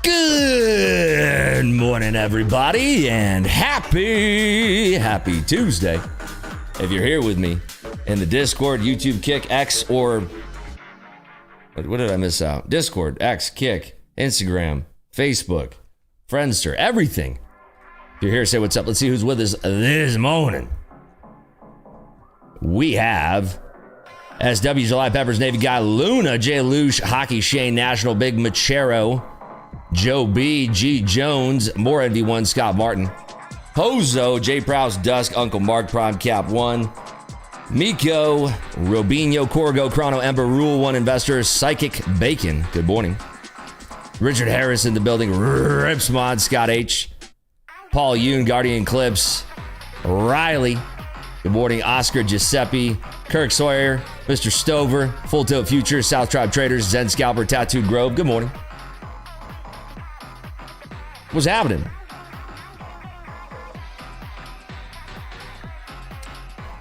Good morning, everybody, and happy Tuesday. If you're here with me in the Discord, YouTube, Kick, X, or what did I miss out? Discord, X, Kick, Instagram, Facebook, Friendster, everything. If you're here, say what's up. Let's see who's with us this morning. We have SW, July Peppers, Navy Guy, Luna, Jay Lush, Hockey Shane, National, Big Machero, Joe B, G Jones, more NV1, Scott Martin, Hozo, J Prowse, Dusk, Uncle Mark, Prime Cap 1, Miko, Robinho, Corgo, Chrono, Ember, Rule 1 Investor, Psychic Bacon, good morning. Richard Harris in the building, Rips Mod, Scott H, Paul Yoon, Guardian Clips, Riley, good morning. Oscar Giuseppe, Kirk Sawyer, Mr. Stover, Full Tilt Future, South Tribe Traders, Zen Scalper, Tattooed Grove, good morning. What's happening?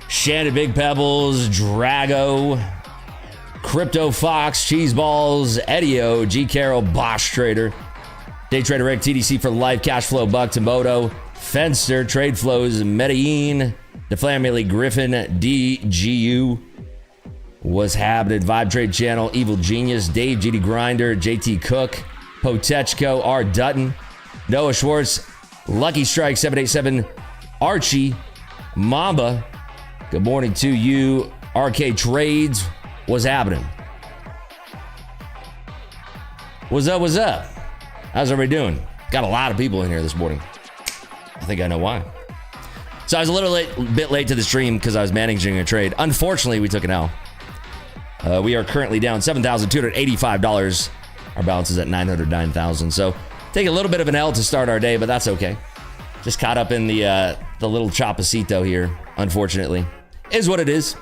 Shannon, Big Pebbles, Drago, Crypto Fox, Cheeseballs, Edio, G Carroll, Bosch Trader, Day Trader Rick, TDC for Life, Cashflow, Buck, Tomoto, Fenster, Trade Flows, Medellin, The Family, Griffin, DGU, Was Happening, Vibe Trade Channel, Evil Genius, Dave, GD Grinder, JT Cook, Potechko, R. Dutton, Noah Schwartz, Lucky Strike 787, Archie, Mamba, good morning to you. RK Trades, what's happening? What's up, what's up? How's everybody doing? Got a lot of people in here this morning. I think I know why. So I was a bit late to the stream because I was managing a trade. Unfortunately, we took an L. We are currently down $7,285. Our balance is at $909,000. So take a little bit of an L to start our day, but that's okay. Just caught up in the little chapacito here, unfortunately. Is what it is.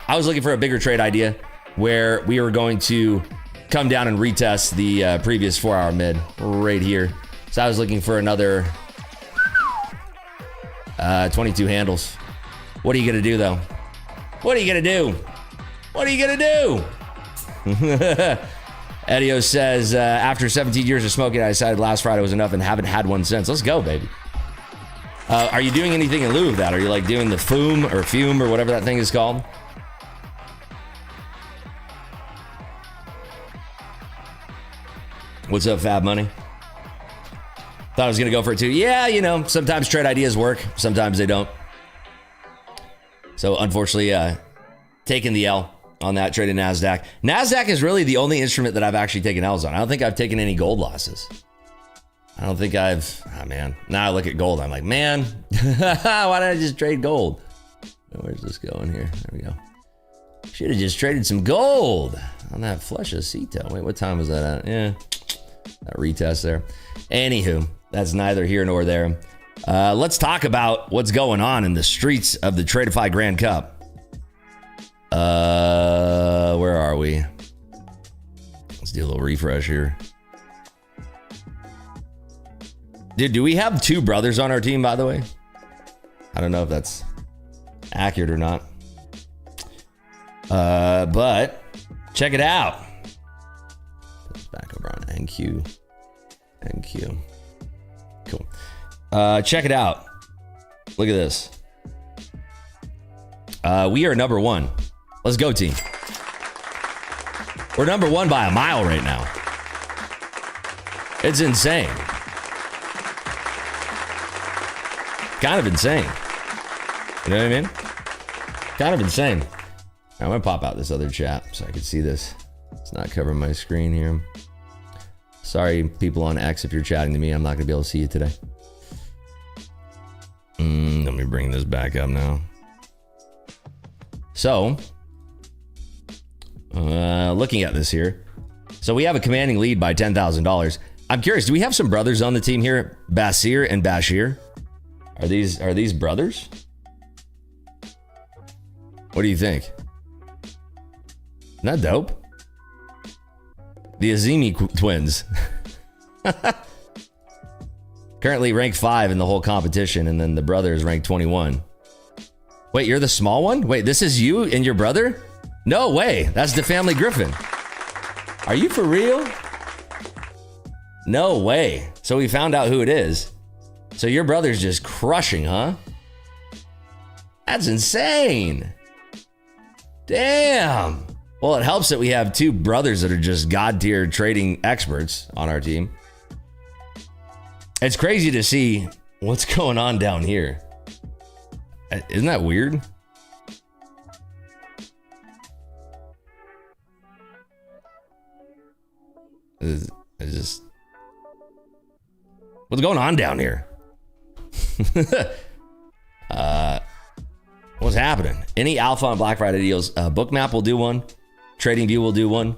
I was looking for a bigger trade idea where we were going to come down and retest the previous 4-hour mid right here. So I was looking for another 22 handles. What are you going to do, though? What are you going to do? What are you going to do? Edio says, after 17 years of smoking, I decided last Friday was enough and haven't had one since. Let's go, baby. Are you doing anything in lieu of that? Are you like doing the fume or whatever that thing is called? What's up, Fab Money? Thought I was going to go for it too. Yeah, you know, sometimes trade ideas work. Sometimes they don't. So unfortunately, taking the L on that trade in NASDAQ. NASDAQ is really the only instrument that I've actually taken L's on. I don't think I've taken any gold losses. I don't think I've, man. Now I look at gold, I'm like, man, why did I just trade gold? Where's this going here? There we go. Should have just traded some gold on that Fleshacito. Wait, what time was that at? Yeah, that retest there. Anywho, that's neither here nor there. Let's talk about what's going on in the streets of the Tradeify Grand Cup. Where are we? Let's do a little refresh here. Dude, do we have two brothers on our team, by the way? I don't know if that's accurate or not. But check it out. Let's back over on NQ. Cool. Check it out. Look at this. We are number one. Let's go, team. We're number one by a mile right now. It's insane. Kind of insane. You know what I mean? Kind of insane. I'm going to pop out this other chat so I can see this. It's not covering my screen here. Sorry, people on X, if you're chatting to me, I'm not going to be able to see you today. Let me bring this back up now. So, looking at this here. So we have a commanding lead by $10,000. I'm curious, do we have some brothers on the team here? Basir and Bashir? Are these brothers? What do you think? Isn't that dope? The Azimi twins. Currently ranked 5 in the whole competition, and then the brother is ranked 21. Wait, you're the small one? Wait, this is you and your brother? No way. That's the family Griffin. Are you for real? No way. So we found out who it is. So your brother's just crushing, huh? That's insane. Damn. Well, it helps that we have 2 brothers that are just god-tier trading experts on our team. It's crazy to see what's going on down here. Isn't that weird? It's just... What's going on down here? What's happening? Any alpha on Black Friday deals? Bookmap will do one. TradingView will do one.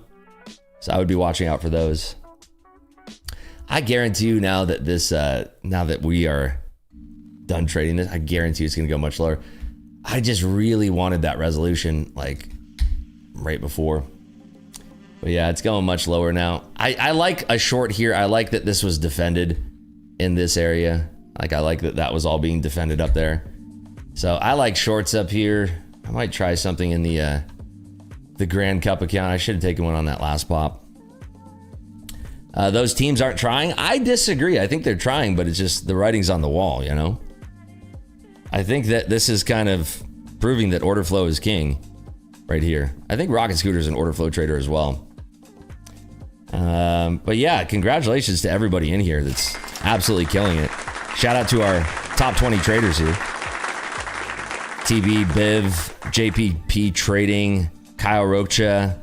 So I would be watching out for those. I guarantee you now that this, now that we are done trading this, I guarantee it's going to go much lower. I just really wanted that resolution like right before. But yeah, it's going much lower now. I like a short here. I like that this was defended in this area. Like I like that that was all being defended up there. So I like shorts up here. I might try something in the Grand Cup account. I should have taken one on that last pop. Those teams aren't trying. I disagree. I think they're trying, but it's just the writing's on the wall, you know? I think that this is kind of proving that order flow is king right here. I think Rocket Scooter's an order flow trader as well. But yeah, congratulations to everybody in here that's absolutely killing it. Shout out to our top 20 traders here. TB, Biv, JPP Trading, Kyle Rocha,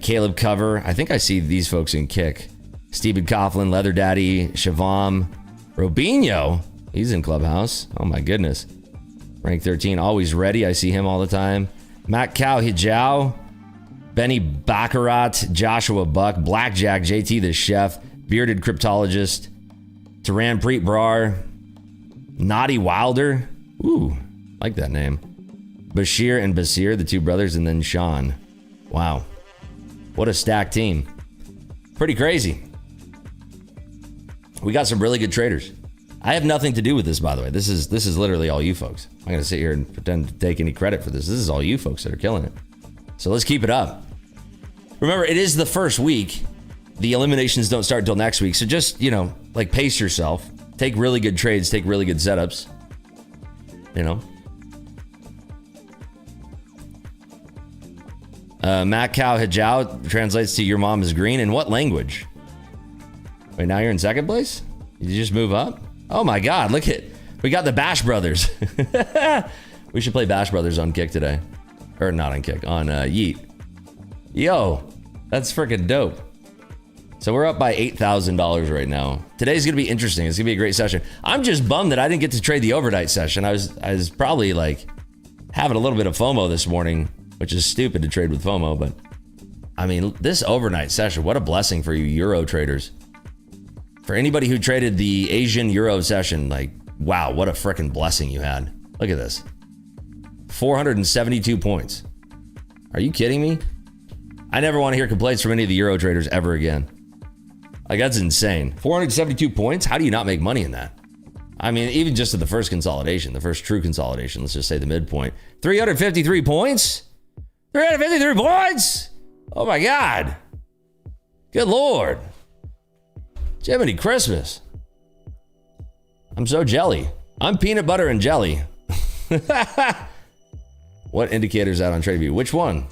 Caleb Cover. I think I see these folks in Kick. Stephen Coughlin, Leather Daddy, Shavam, Robinho. He's in Clubhouse. Oh my goodness. Rank 13, always ready. I see him all the time. Matt Cow Hijau, Benny Baccarat, Joshua Buck, Blackjack, JT the Chef, Bearded Cryptologist, Taran Preet Brar, Naughty Wilder. Ooh, like that name. Bashir and Basir, the 2 brothers, and then Sean. Wow. What a stacked team. Pretty crazy. We got some really good traders. I have nothing to do with this, by the way. This is literally all you folks. I'm going to sit here and pretend to take any credit for this. This is all you folks that are killing it. So let's keep it up. Remember, it is the first week. The eliminations don't start until next week. So just, you know, like pace yourself. Take really good trades. Take really good setups. You know. Matt Cow Hijau translates to your mom is green. In what language? Wait, now you're in second place? Did you just move up? Oh my God, look at, we got the Bash Brothers. We should play Bash Brothers on Kick today. Or not on Kick, on Yeet. Yo, that's freaking dope. So we're up by $8,000 right now. Today's gonna be interesting. It's gonna be a great session. I'm just bummed that I didn't get to trade the overnight session. I was probably like having a little bit of FOMO this morning, which is stupid to trade with FOMO, but I mean, this overnight session, what a blessing for you Euro traders. For anybody who traded the Asian Euro session, like, wow, what a freaking blessing you had. Look at this. 472 points. Are you kidding me? I never want to hear complaints from any of the Euro traders ever again. Like, that's insane. 472 points? How do you not make money in that? I mean, even just at the first consolidation, the first true consolidation, let's just say the midpoint. 353 points? 353 points? Oh my God. Good Lord. Jiminy Christmas. I'm so jelly. I'm peanut butter and jelly. What indicator is that on TradingView? Which one?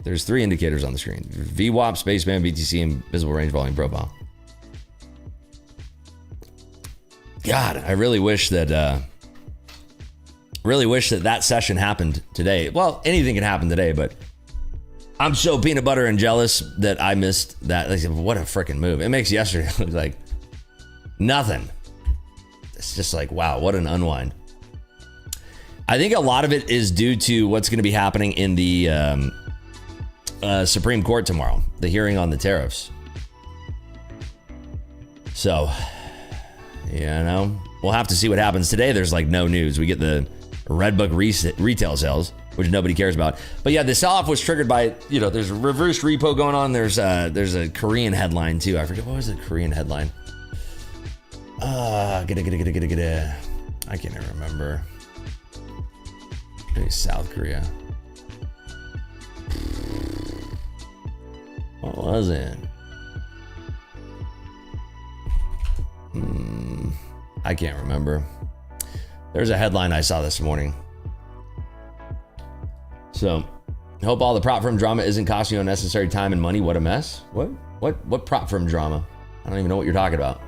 There's 3 indicators on the screen. VWAP, Spaceman, BTC, and Visible Range Volume Profile. God, I really wish that that session happened today. Well, anything can happen today, but I'm so peanut butter and jealous that I missed that. Like, what a freaking move. It makes yesterday look like nothing. It's just like, wow, what an unwind. I think a lot of it is due to what's going to be happening in the Supreme Court tomorrow, the hearing on the tariffs. So, you know, we'll have to see what happens today. There's like no news. We get the Redbook retail sales, which nobody cares about. But yeah, the sell-off was triggered by, you know, there's a reverse repo going on. There's a Korean headline too. I forget, what was the Korean headline? I can't even remember. Maybe South Korea. What was it? I can't remember. There's a headline I saw this morning. So, hope all the prop firm drama isn't costing you unnecessary time and money. What a mess. What prop firm drama? I don't even know what you're talking about.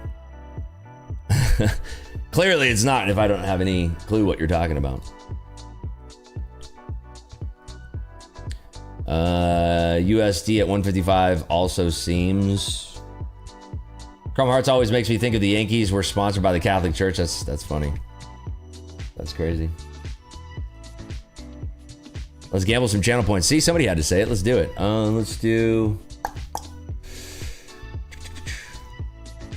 Clearly it's not if I don't have any clue what you're talking about. USD at 155 also seems. Chrome Hearts always makes me think of the Yankees. We're sponsored by the Catholic Church. That's funny. That's crazy. Let's gamble some channel points. See, somebody had to say it. Let's do it. Let's do.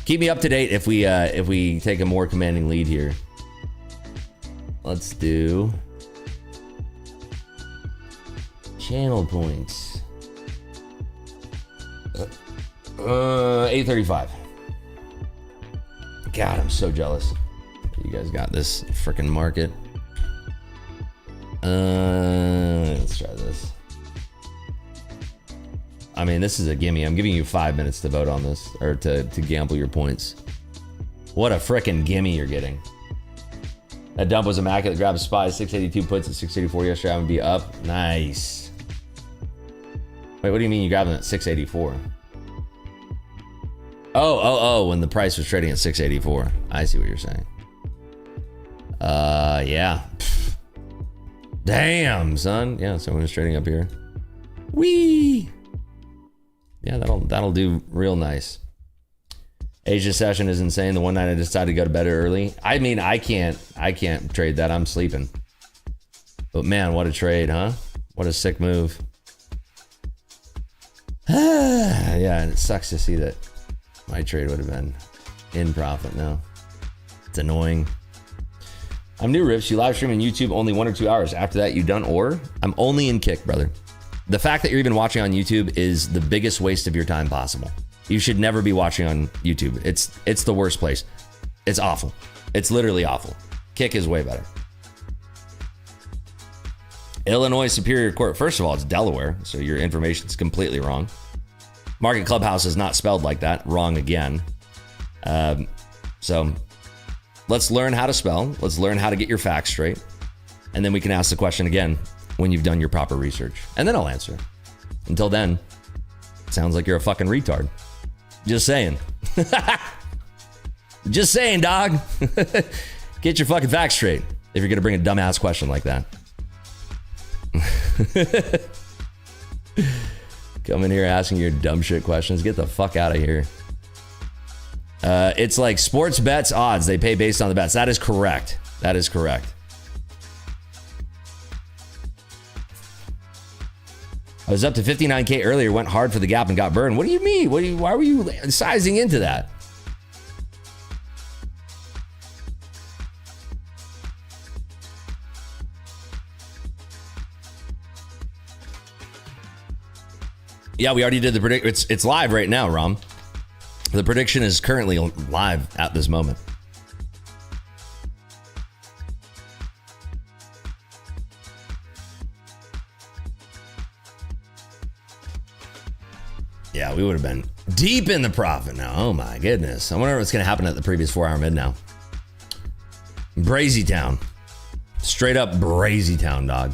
Keep me up to date if we take a more commanding lead here. Let's do channel points. 835. God, I'm so jealous. You guys got this freaking market. Let's try this. I mean, this is a gimme. I'm giving you 5 minutes to vote on this, or to gamble your points. What a frickin' gimme you're getting. That dump was immaculate. Grab a spy. 682 puts at 684 yesterday. I'm gonna be up. Nice. Wait, what do you mean you grabbed them at 684? Oh, when the price was trading at 684. I see what you're saying. Yeah. Pfft. Damn, son. Yeah, someone is trading up here. Whee! Yeah, that'll do real nice. Asia session is insane. The one night I decided to go to bed early. I mean, I can't trade that. I'm sleeping. But man, what a trade, huh? What a sick move. Yeah, and it sucks to see that my trade would have been in profit now. It's annoying. I'm new, Rips. You live stream on YouTube only 1 or 2 hours. After that, you done or? I'm only in Kick, brother. The fact that you're even watching on YouTube is the biggest waste of your time possible. You should never be watching on YouTube. It's the worst place. It's awful. It's literally awful. Kick is way better. Illinois Superior Court. First of all, it's Delaware, so your information's completely wrong. Market Clubhouse is not spelled like that. Wrong again. So let's learn how to spell. Let's learn how to get your facts straight. And then we can ask the question again when you've done your proper research. And then I'll answer. Until then, sounds like you're a fucking retard. Just saying. Just saying, dog. Get your fucking facts straight if you're going to bring a dumbass question like that. Come in here asking your dumb shit questions. Get the fuck out of here. It's like sports bets odds. They pay based on the bets. That is correct. That is correct. I was up to 59K earlier, went hard for the gap and got burned. What do you mean? Why were you sizing into that? Yeah, we already did the prediction. It's live right now, Rom. The prediction is currently live at this moment. Yeah, we would have been deep in the profit now. Oh my goodness. I wonder what's going to happen at the previous 4 hour mid now. Brazy Town. Straight up Brazy Town, dog.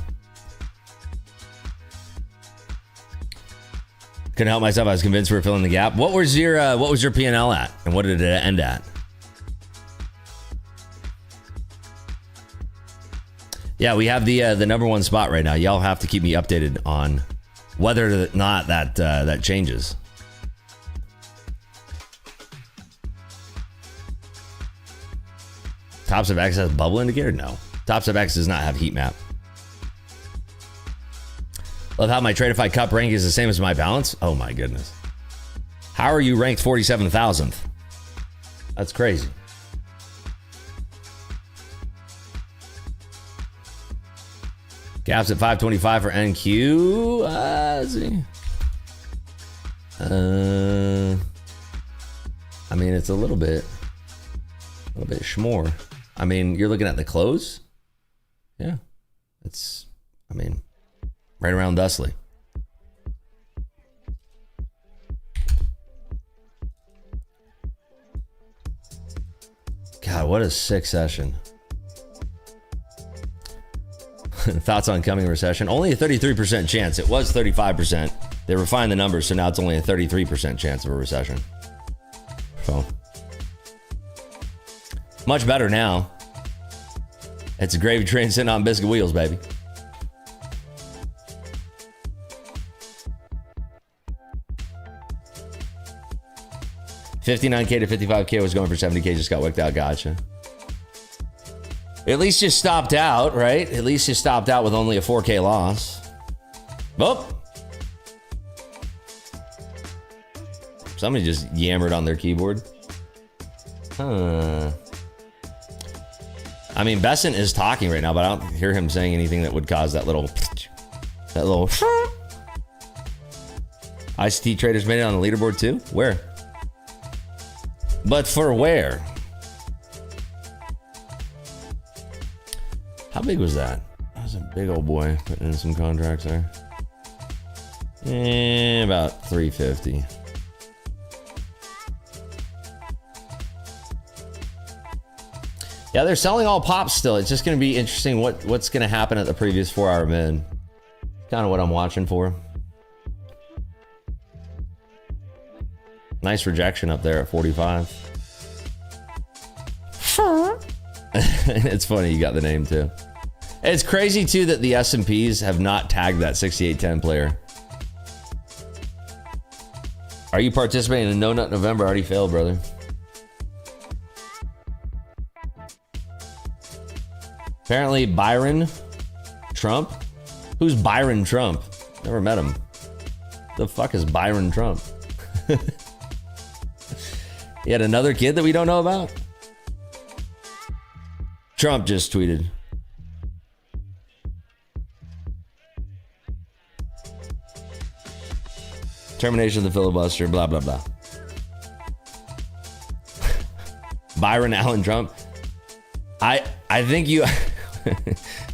Couldn't help myself. I was convinced we were filling the gap. What was your P&L at? And what did it end at? Yeah, we have the number one spot right now. Y'all have to keep me updated on whether or not that changes. Tops of X has bubble indicator? No. Tops of X does not have heat map. Love how my Tradeify Cup rank is the same as my balance. Oh my goodness. How are you ranked 47,000th? That's crazy. Gaps at 525 for NQ. Let's see. I mean, it's a little bit schmore. I mean, you're looking at the close. Yeah, it's, I mean, right around Dustly. God, what a sick session. Thoughts on coming recession? Only a 33% chance. It was 35%. They refined the numbers, so now it's only a 33% chance of a recession. So, much better now. It's a gravy train sitting on biscuit wheels, baby. $59K to $55K was going for $70K, just got wicked out. Gotcha. At least you stopped out, right? At least you stopped out with only a 4K loss. Oh. Somebody just yammered on their keyboard. Huh. I mean, Besant is talking right now, but I don't hear him saying anything that would cause that little ICT traders made it on the leaderboard too? Where? But for where? How big was that? That was a big old boy putting in some contracts there. About 350. Yeah, they're selling all pops still. It's just going to be interesting what's going to happen at the previous 4-hour mid. Kind of what I'm watching for. Nice rejection up there at 45. It's funny you got the name too. It's crazy too that the S&Ps have not tagged that 6810 player. Are you participating in No Nut November? Already failed, brother. Apparently Byron Trump. Who's Byron Trump? Never met him. The fuck is Byron Trump? He had another kid that we don't know about? Trump just tweeted. Termination of the filibuster, blah, blah, blah. Byron Allen Trump. I think you...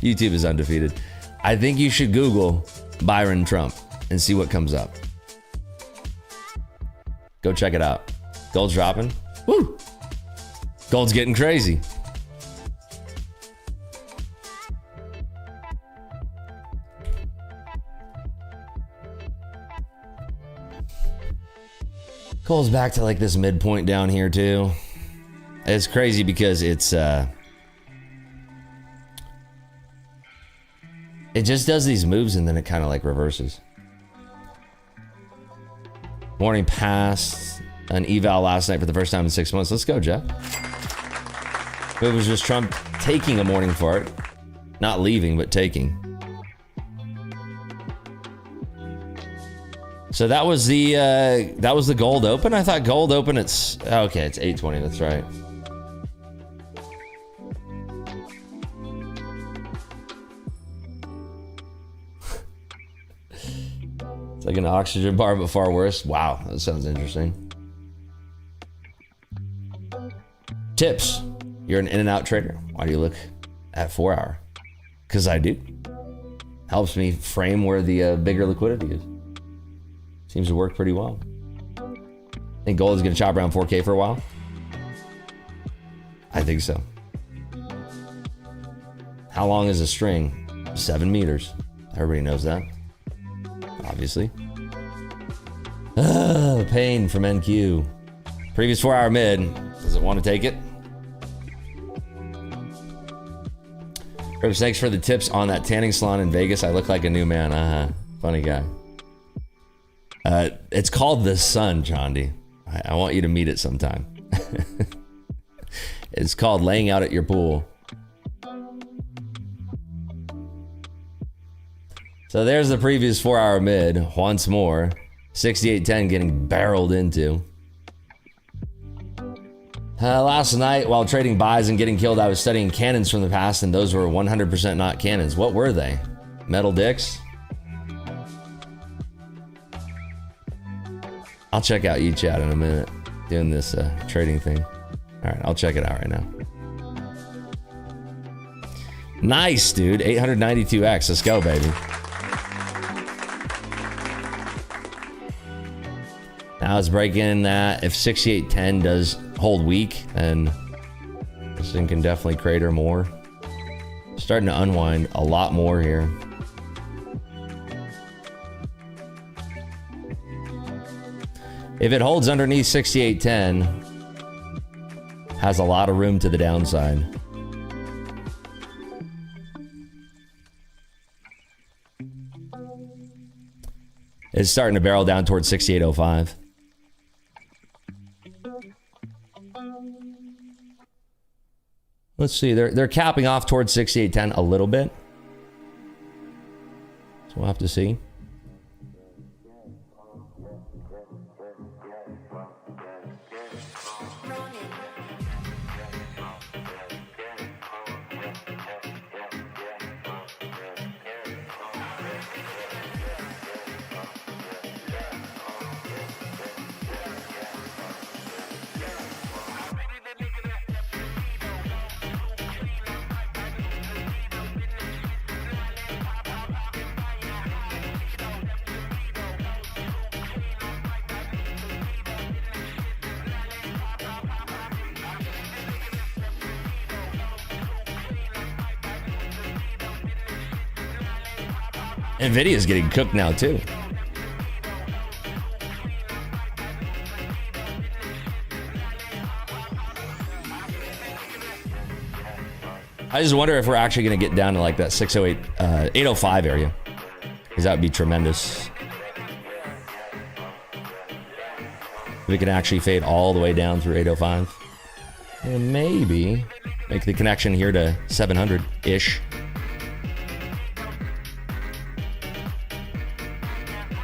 YouTube is undefeated. I think you should Google Byron Trump and see what comes up. Go check it out. Gold's dropping. Woo! Gold's getting crazy. Gold's back to like this midpoint down here too. It's crazy because it's it just does these moves and then it kind of like reverses. Morning passed an eval last night for the first time in 6 months. Let's go, Jeff. It was just Trump taking a morning fart, not leaving, but taking. So that was the gold open. I thought gold open. It's 820. That's right. It's like an oxygen bar, but far worse. Wow, that sounds interesting. Tips. You're an in and out trader. Why do you look at 4 hour? Because I do. Helps me frame where the bigger liquidity is. Seems to work pretty well. I think gold is going to chop around 4K for a while. I think so. How long is a string? 7 meters. Everybody knows that. Obviously. Pain from NQ. Previous 4-hour mid. Does it want to take it? Ribs, thanks for the tips on that tanning salon in Vegas. I look like a new man. Funny guy. It's called The Sun, Chandi. I want you to meet it sometime. It's called Laying Out at Your Pool. So there's the previous 4-hour mid once more. 68.10 getting barreled into. Last night, while trading buys and getting killed, I was studying cannons from the past, and those were 100% not cannons. What were they? Metal dicks? I'll check out chat in a minute, doing this trading thing. All right, I'll check it out right now. Nice, dude. 892x. Let's go, baby. Now it's breaking that. If 68.10 does hold weak, then this thing can definitely crater more. Starting to unwind a lot more here. If it holds underneath 68.10, has a lot of room to the downside. It's starting to barrel down towards 68.05. Let's see, they're capping off towards 68.10 a little bit. So we'll have to see. Nvidia's getting cooked now too. I just wonder if we're actually going to get down to like that 608, 805 area, because that would be tremendous. We can actually fade all the way down through 805, and maybe make the connection here to 700-ish.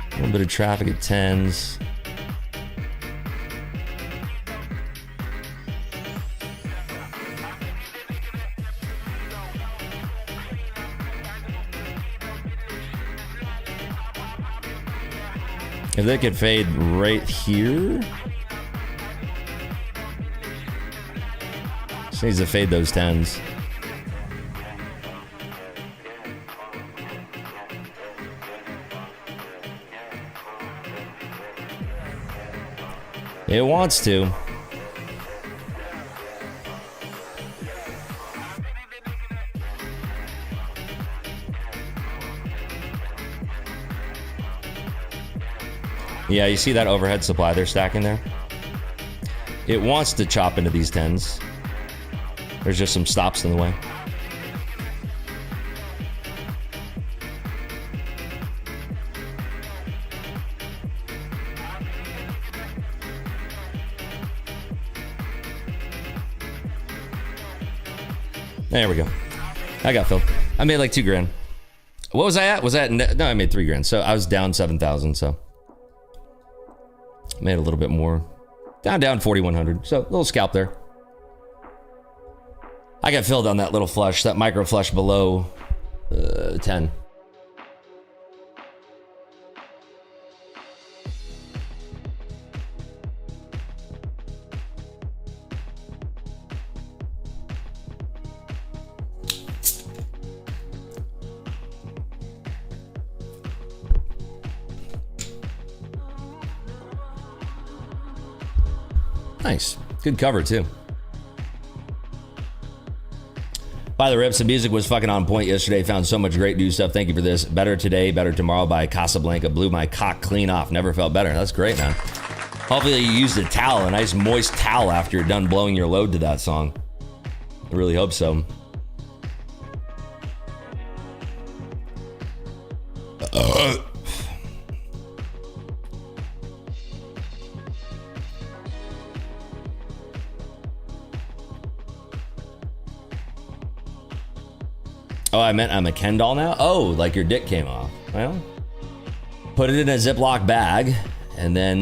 A little bit of traffic at 10s. If they could fade right here. Just needs to fade those 10s. It wants to. Yeah, you see that overhead supply they're stacking there? It wants to chop into these 10s. There's just some stops in the way. There we go. I got filled. I made like 2 grand. What was I at? Was that no? I made 3 grand. So I was down 7,000. So made a little bit more. Down 4,100. So a little scalp there. I got filled on that little flush, that micro flush below 10. Nice. Good cover, too. By the rips, the music was fucking on point yesterday. Found so much great new stuff. Thank you for this. Better Today, Better Tomorrow by Casablanca. Blew my cock clean off. Never felt better. That's great, man. Hopefully you used a towel, a nice moist towel after you're done blowing your load to that song. I really hope so. Oh, I meant I'm a Ken doll now? Oh, like your dick came off. Well, put it in a Ziploc bag and then,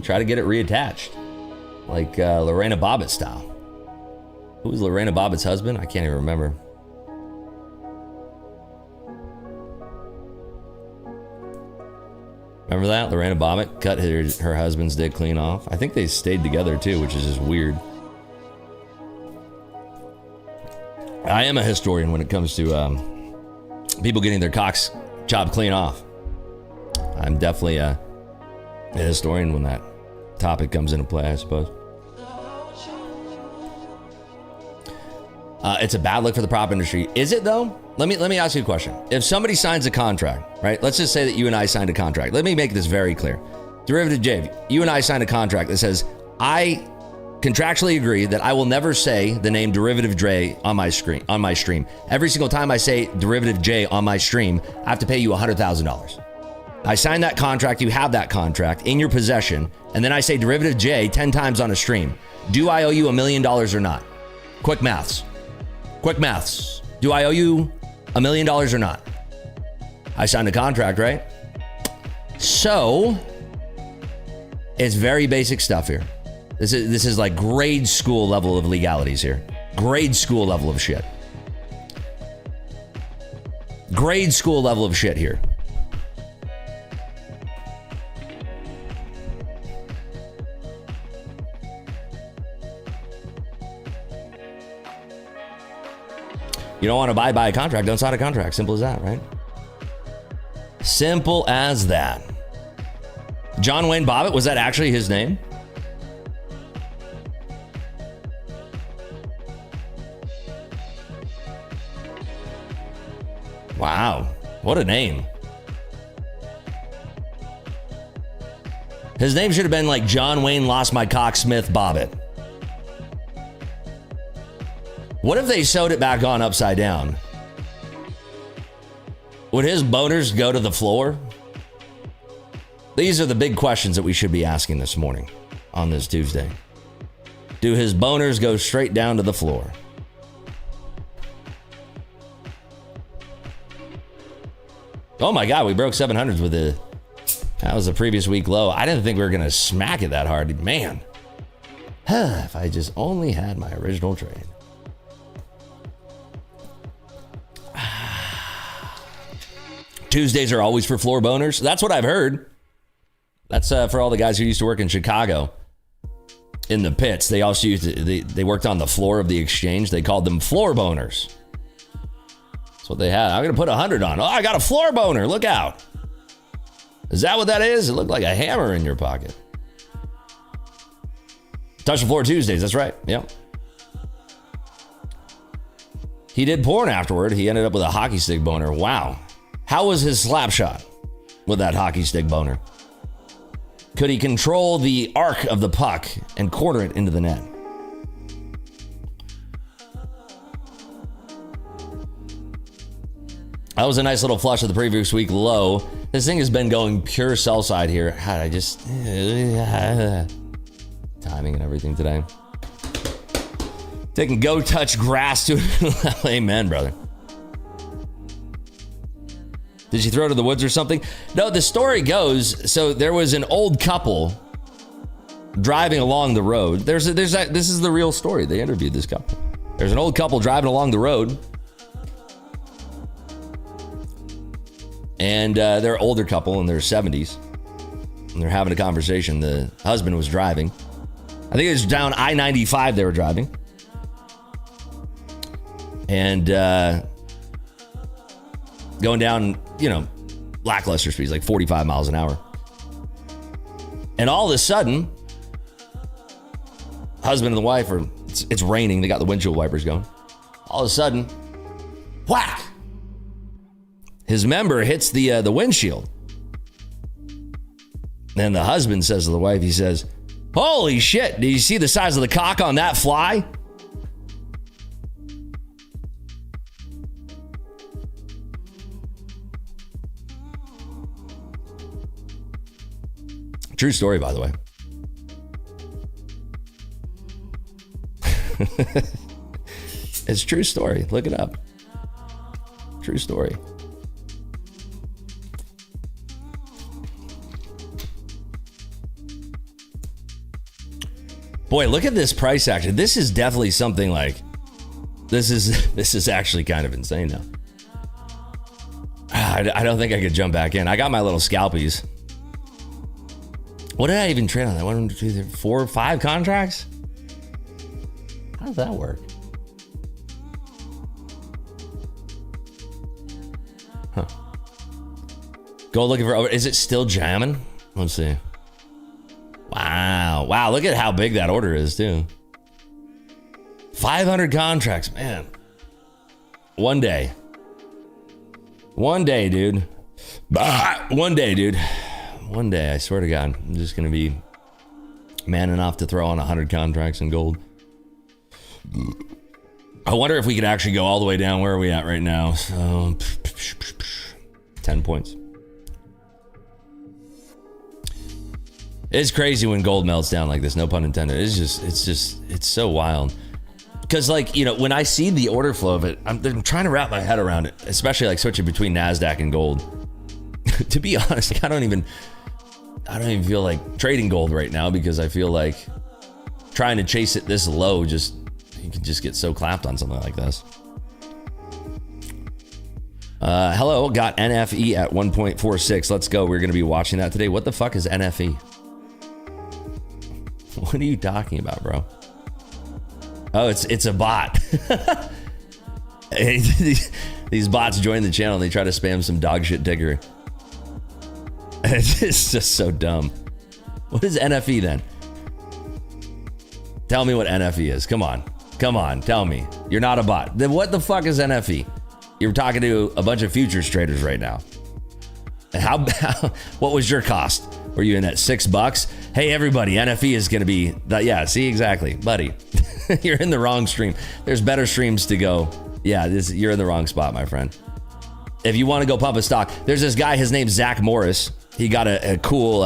try to get it reattached. Like Lorena Bobbitt style. Who was Lorena Bobbitt's husband? I can't even remember. Remember that? Lorena Bobbitt cut her husband's dick clean off. I think they stayed together too, which is just weird. I am a historian when it comes to people getting their cocks chopped clean off. I'm definitely a historian when that topic comes into play, I suppose. It's a bad look for the prop industry. Is it though? Let me ask you a question. If somebody signs a contract, right? Let's just say that you and I signed a contract. Let me make this very clear. Derivative J, you and I signed a contract that says, I contractually agree that I will never say the name Derivative Dre on my stream. Every single time I say Derivative J on my stream, I have to pay you $100,000. I signed that contract, you have that contract in your possession, and then I say Derivative J 10 times on a stream. Do I owe you $1 million or not? Quick maths. Do I owe you $1 million or not? I signed a contract, right? So, it's very basic stuff here. This is like grade school level of legalities here. Grade school level of shit. Grade school level of shit here. You don't want to abide by a contract, don't sign a contract. Simple as that, right? Simple as that. John Wayne Bobbitt, was that actually his name? Wow, what a name. His name should have been like John Wayne Lost My Cock Smith Bobbitt. What if they sewed it back on upside down? Would his boners go to the floor? These are the big questions that we should be asking this morning on this Tuesday. Do his boners go straight down to the floor? Oh my God, we broke 700s with it. That was the previous week low. I didn't think we were going to smack it that hard. Man, if I just only had my original trade. Tuesdays are always for floor boners. That's what I've heard. That's for all the guys who used to work in Chicago in the pits. They also used they worked on the floor of the exchange. They called them floor boners. That's what they had. I'm going to put 100 on. Oh, I got a floor boner. Look out. Is that what that is? It looked like a hammer in your pocket. Touch the floor Tuesdays. That's right. Yep. He did porn afterward. He ended up with a hockey stick boner. Wow. How was his slap shot with that hockey stick boner? Could he control the arc of the puck and corner it into the net? That was a nice little flush of the previous week low. This thing has been going pure sell side here. God, I just... timing and everything today. Taking go touch grass to... Amen, brother. Did she throw to the woods or something? No, the story goes, so there was an old couple driving along the road. This is the real story. They interviewed this couple. There's an old couple driving along the road. And they're an older couple in their 70s. And they're having a conversation. The husband was driving. I think it was down I-95 they were driving. And going down, lackluster speeds, like 45 miles an hour. And all of a sudden, husband and the wife it's raining. They got the windshield wipers going. All of a sudden, whack! His member hits the windshield. And the husband says to the wife, he says, "Holy shit, did you see the size of the cock on that fly?" True story, by the way. It's true story. Look it up. True story. Boy, look at this price action. This is definitely something like, this is actually kind of insane now. I don't think I could jump back in. I got my little scalpies. What did I even trade on that? 1, 2, 3, 4, 5 contracts? How does that work? Huh. Go looking for, is it still jamming? Let's see. Wow. Wow, look at how big that order is too. 500 contracts, man. One day. One day, dude. One day, dude. One day, I swear to God, I'm just going to be man enough to throw on 100 contracts in gold. I wonder if we could actually go all the way down. Where are we at right now? So, 10 points. It's crazy when gold melts down like this, no pun intended. It's so wild. Because, like, you know, when I see the order flow of it, I'm trying to wrap my head around it, especially like switching between NASDAQ and gold. To be honest, I don't even feel like trading gold right now, because I feel like trying to chase it this low, you can just get so clapped on something like this. Hello, got NFE at 1.46. Let's go. We're going to be watching that today. What the fuck is NFE? What are you talking about, bro? Oh, it's a bot. These bots join the channel and they try to spam some dog shit ticker. It's just so dumb. What is NFE then? Tell me what NFE is. Come on. Come on. Tell me. You're not a bot. Then what the fuck is NFE? You're talking to a bunch of futures traders right now. What was your cost? Were you in at $6? Hey, everybody, NFE is going to be, yeah, see, exactly, buddy. You're in the wrong stream. There's better streams to go. Yeah, you're in the wrong spot, my friend. If you want to go pump a stock, there's this guy, his name's Zach Morris. He got a cool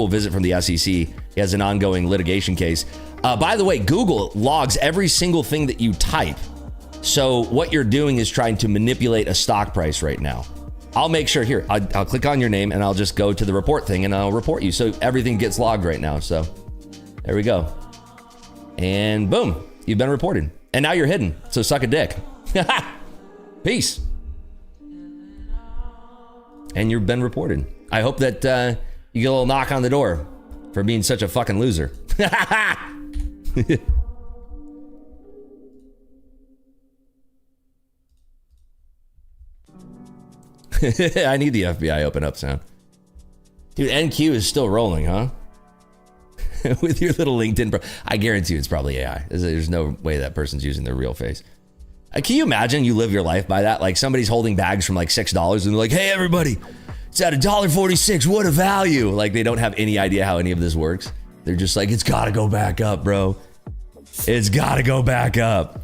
visit from the SEC. He has an ongoing litigation case. By the way, Google logs every single thing that you type. So what you're doing is trying to manipulate a stock price right now. I'll make sure here, I'll click on your name and I'll just go to the report thing and I'll report you. So everything gets logged right now. So there we go. And boom, you've been reported. And now you're hidden. So suck a dick. Peace. And you've been reported. I hope that you get a little knock on the door for being such a fucking loser. I need the FBI open up sound. Dude, NQ is still rolling, huh? With your little LinkedIn I guarantee you it's probably AI. There's no way that person's using their real face. Can you imagine you live your life by that? Like somebody's holding bags from like $6 and they're like, hey, everybody, it's at $1.46. What a value. Like they don't have any idea how any of this works. They're just like, it's got to go back up, bro. It's got to go back up.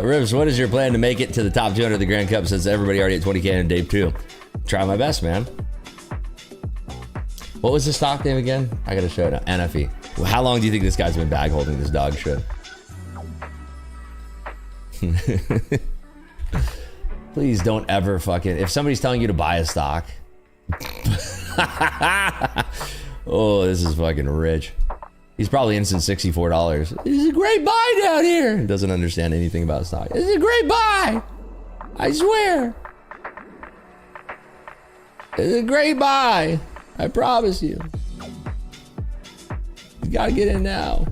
Rivs, what is your plan to make it to the top 200 of the Grand Cup since everybody already at 20K in day 2? Try my best, man. What was the stock name again? I gotta show it now. NFE. Well, how long do you think this guy's been bag holding this dog shit? Please don't ever fucking, if somebody's telling you to buy a stock. Oh, this is fucking rich. He's probably instant $64. This is a great buy down here. He doesn't understand anything about stock. This is a great buy. I swear. It's a great buy. I promise you. You gotta get in now.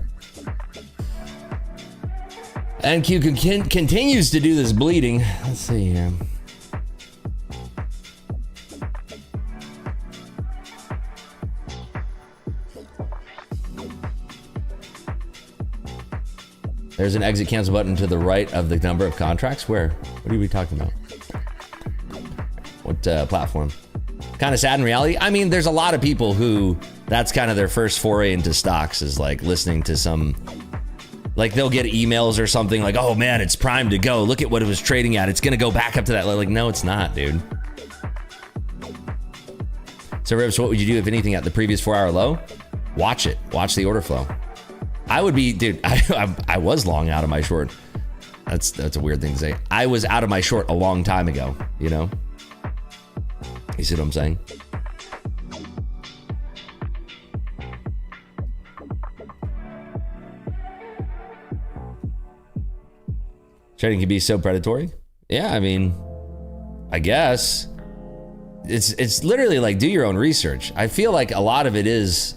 NQ continues to do this bleeding. Let's see here. There's an exit cancel button to the right of the number of contracts. Where? What are we talking about? What platform? Kind of sad in reality. I mean, there's a lot of people who that's kind of their first foray into stocks is like listening to some, like they'll get emails or something like, oh man, it's primed to go. Look at what it was trading at. It's going to go back up to that. Like, no, it's not, dude. So Ribs, what would you do if anything at the previous 4-hour low? Watch it. Watch the order flow. I would be, dude, I was long out of my short. That's a weird thing to say. I was out of my short a long time ago, you know? You see what I'm saying? Trading can be so predatory. Yeah, I mean, I guess. It's literally like do your own research. I feel like a lot of it is,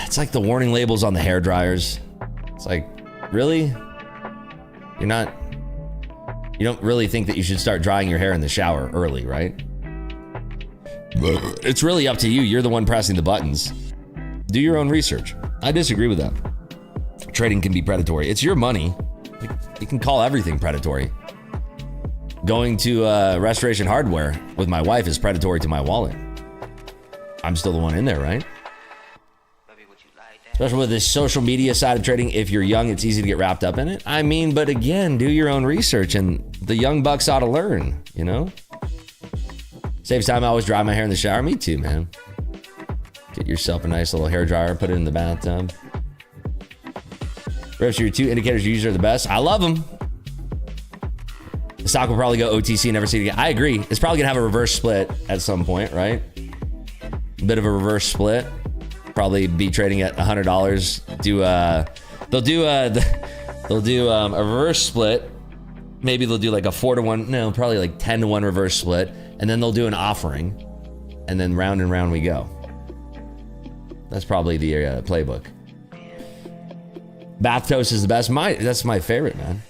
it's like the warning labels on the hair dryers. It's like, really? You don't really think that you should start drying your hair in the shower early, right? It's really up to you. You're the one pressing the buttons. Do your own research. I disagree with that. Trading can be predatory. It's your money. You can call everything predatory. Going to Restoration Hardware with my wife is predatory to my wallet. I'm still the one in there, right? Especially with this social media side of trading, if you're young, it's easy to get wrapped up in it. I mean, but again, do your own research, and the young bucks ought to learn, you know? Saves time, I always dry my hair in the shower. Me too, man. Get yourself a nice little hair dryer, put it in the bathtub. Rips, your two indicators you use are the best. I love them. The stock will probably go OTC and never see it again. I agree. It's probably gonna have a reverse split at some point, right? A bit of a reverse split. Probably be trading at $100. They'll do a reverse split. Maybe they'll do like a 4-to-1. No, probably like 10-to-1 reverse split, and then they'll do an offering, and then round and round we go. That's probably the playbook. Bath toast is the best. That's my favorite, man.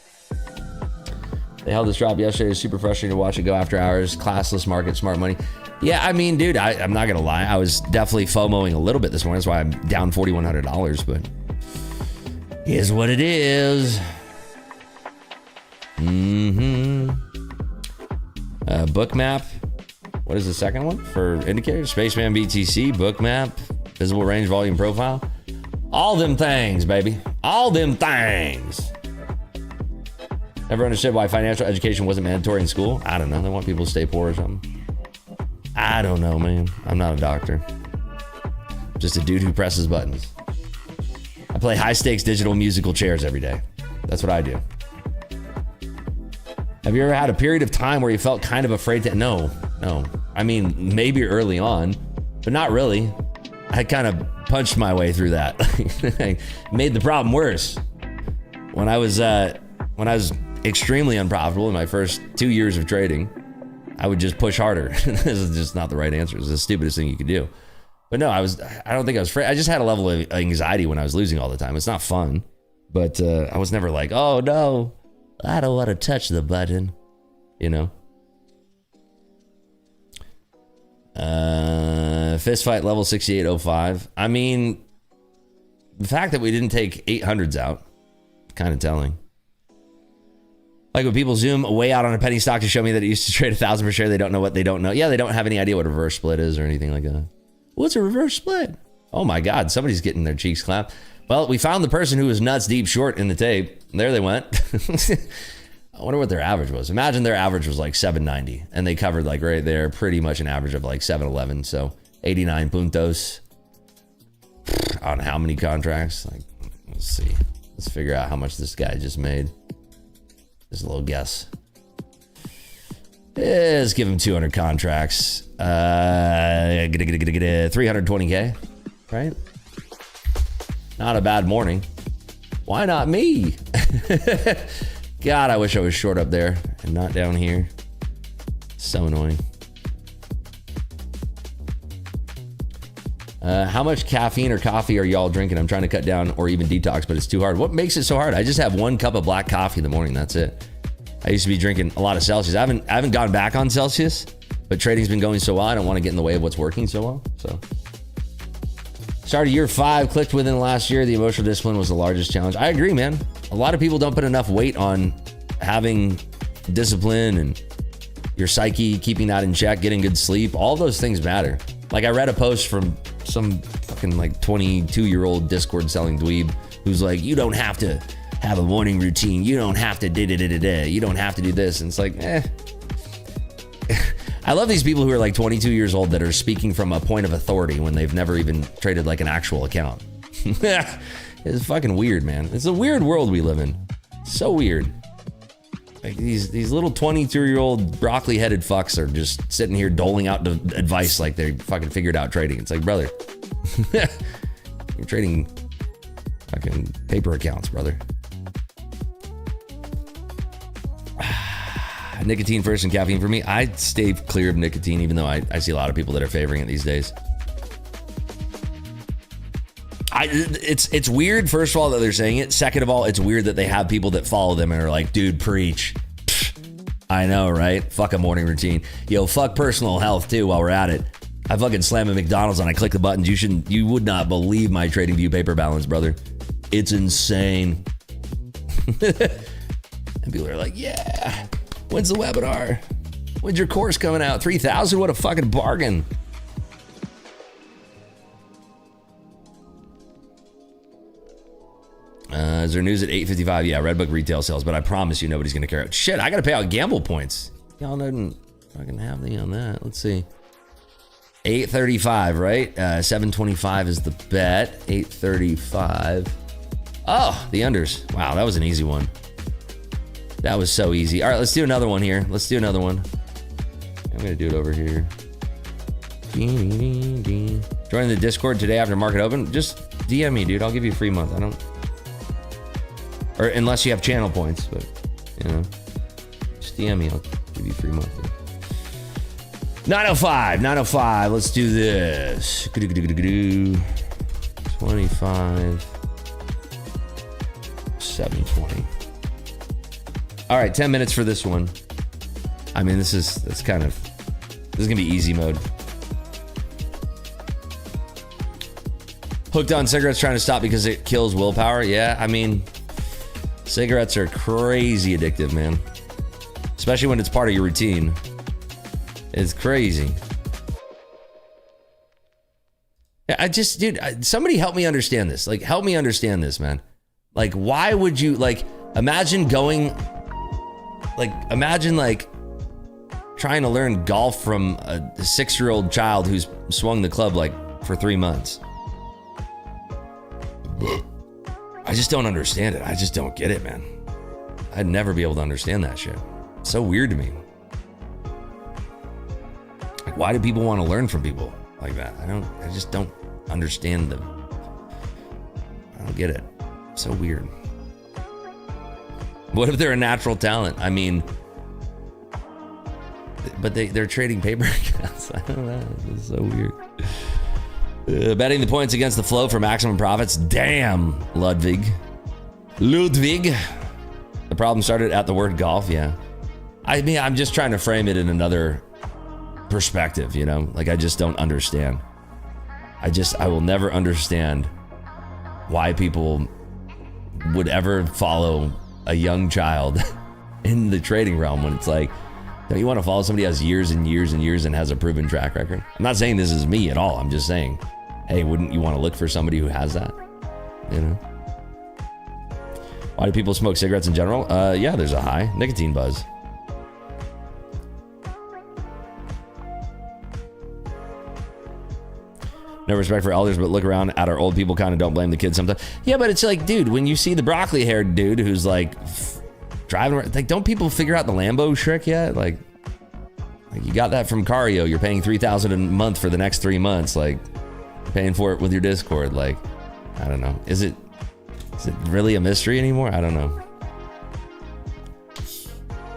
They held this drop yesterday. It was super frustrating to watch it go after hours. Classless market, smart money. Yeah, I mean, dude, I'm not gonna lie. I was definitely FOMOing a little bit this morning. That's why I'm down $4,100, but here's what it is. Book map. What is the second one for indicators? Spaceman BTC, book map, visible range, volume profile. All them things, baby. All them things. Never understood why financial education wasn't mandatory in school. I don't know. They want people to stay poor or something. I don't know, man. I'm not a doctor. I'm just a dude who presses buttons. I play high stakes digital musical chairs every day. That's what I do. Have you ever had a period of time where you felt kind of afraid to? No. I mean, maybe early on, but not really. I kind of punched my way through that. Made the problem worse. When I was extremely unprofitable in my first 2 years of trading, I would just push harder. This is just not the right answer. It's the stupidest thing you could do. But no, I don't think I was afraid. I just had a level of anxiety when I was losing all the time. It's not fun, but I was never like, oh no, I don't want to touch the button, you know? Fist fight level 6805. I mean, the fact that we didn't take 800s out, kind of telling. Like when people zoom way out on a penny stock to show me that it used to trade 1,000 per share, they don't know what they don't know. Yeah, they don't have any idea what a reverse split is or anything like that. What's a reverse split? Oh my God, somebody's getting their cheeks clapped. Well, we found the person who was nuts deep short in the tape. There they went. I wonder what their average was. Imagine their average was like 790 and they covered like right there, pretty much an average of like 711. So 89 puntos on how many contracts? Like, let's see. Let's figure out how much this guy just made. Just a little guess. Let's give him 200 contracts. 320K, right? Not a bad morning. Why not me? God, I wish I was short up there and not down here. So annoying. How much caffeine or coffee are y'all drinking? I'm trying to cut down or even detox, but it's too hard. What makes it so hard? I just have 1 cup of black coffee in the morning. That's it. I used to be drinking a lot of Celsius. I haven't gone back on Celsius, but trading's been going so well. I don't want to get in the way of what's working so well. So started year 5, clicked within the last year. The emotional discipline was the largest challenge. I agree, man. A lot of people don't put enough weight on having discipline and your psyche, keeping that in check, getting good sleep. All those things matter. Like I read a post from some fucking like 22-year-old Discord selling dweeb who's like, you don't have to have a morning routine. You don't have to da-da-da-da-da. You don't have to do this. And it's like, I love these people who are like 22 years old that are speaking from a point of authority when they've never even traded like an actual account. It's fucking weird, man. It's a weird world we live in. So weird. Like these little 22-year-old broccoli-headed fucks are just sitting here doling out advice like they fucking figured out trading. It's like, brother, you're trading fucking paper accounts, brother. Nicotine first and caffeine for me. I stay clear of nicotine, even though I see a lot of people that are favoring it these days. It's weird, first of all, that they're saying it. Second of all, it's weird that they have people that follow them and are like, dude, preach. I know, right? Fuck a morning routine. Yo, fuck personal health too while we're at it. I fucking slam a McDonald's and I click the buttons. You would not believe my trading view paper balance, brother. It's insane. And people are like, yeah. When's the webinar? When's your course coming out? 3,000? What a fucking bargain. Is there news at 8:55? Yeah, Redbook retail sales, but I promise you nobody's gonna care. Shit, I gotta pay out gamble points. Y'all didn't fucking have me on that. Let's see. 8:35, right? 7:25 is the bet. 8:35. Oh, the unders. Wow, that was an easy one. That was so easy. All right, let's do another one here. Let's do another one. I'm gonna do it over here. Join the Discord today after market open. Just DM me, dude. I'll give you a free month. I don't, or unless you have channel points, but you know, just DM me. I'll give you a free month. 905. Let's do this. 25. 720. All right, 10 minutes for this one. I mean, this is gonna be easy mode. Hooked on cigarettes, trying to stop because it kills willpower. Yeah, I mean, cigarettes are crazy addictive, man. Especially when it's part of your routine. It's crazy. Yeah, dude, somebody help me understand this. Like, help me understand this, man. Like, why would you, like, imagine trying to learn golf from a 6-year-old child who's swung the club like for 3 months. I just don't understand it. I just don't get it, man. I'd never be able to understand that shit. It's so weird to me. Like, why do people want to learn from people like that? I just don't understand them. I don't get it. It's so weird. What if they're a natural talent? I mean, but they're trading paper accounts. I don't know. It's so weird. Betting the points against the flow for maximum profits. Damn, Ludwig. The problem started at the word golf. Yeah. I mean, I'm just trying to frame it in another perspective, you know? Like, I just don't understand. I will never understand why people would ever follow a young child in the trading realm when it's like, don't you want to follow somebody who has years and years and years and has a proven track record? I'm not saying this is me at all. I'm just saying, hey, wouldn't you want to look for somebody who has that? You know? Why do people smoke cigarettes in general? Yeah, there's a high nicotine buzz. No respect for elders, but look around at our old people, kind of don't blame the kids sometimes. Yeah, but it's like, dude, when you see the broccoli-haired dude who's like driving around. Like, don't people figure out the Lambo trick yet? Like you got that from Cario. You're paying $3,000 a month for the next 3 months. Like, paying for it with your Discord. Like, I don't know. Is it really a mystery anymore? I don't know.